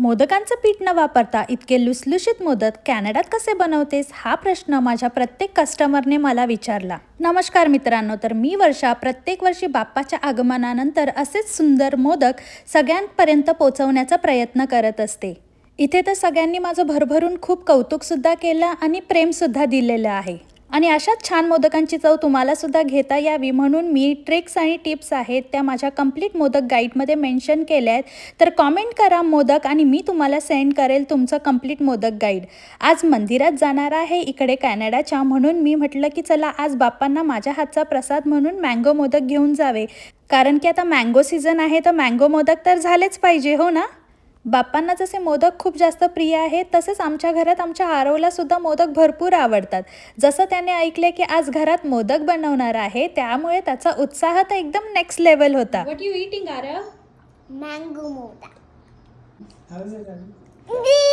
मोदकांचं पीठ न वापरता इतके लुसलुशीत मोदक कॅनडात कसे बनवतेस हा प्रश्न माझ्या प्रत्येक कस्टमरने मला विचारला। नमस्कार मित्रांनो, तर मी वर्षा प्रत्येक वर्षी बाप्पाच्या आगमनानंतर असेच सुंदर मोदक सगळ्यांपर्यंत पोहोचवण्याचा प्रयत्न करत असते। इथे तर सगळ्यांनी माझं भरभरून खूप कौतुकसुद्धा केलं आणि प्रेमसुद्धा दिलेलं आहे। आणि अशाच छान मोदकांची चव तुम्हाला सुद्धा घेता यावी म्हणून मी ट्रिक्स आणि टिप्स आहेत त्या माझ्या कंप्लीट मोदक गाईडमध्ये मेन्शन केल्या आहेत। तर कमेंट करा मोदक आणि मी तुम्हाला सेंड करेल तुमचं कंप्लीट मोदक गाईड। आज मंदिरात जाणार आहे इकडे कॅनडाच्या, म्हणून मी म्हटलं की चला आज बाप्पांना माझ्या हातचा प्रसाद म्हणून मँगो मोदक घेऊन जावे, कारण की आता मँगो सीझन आहे तर मँगो मोदक तर झालेच पाहिजे, हो ना। बाप्पांना जसे मोदक खूप जास्त प्रिय आहेत तसेच आमच्या घरात आमच्या आरवला सुद्धा मोदक भरपूर आवडतात। जसं त्याने ऐकले की आज घरात मोदक बनवणार आहे त्यामुळे त्याचा उत्साह तर एकदम नेक्स्ट लेवल होता। What you eating Aarav? Mango moda. How is it? Green.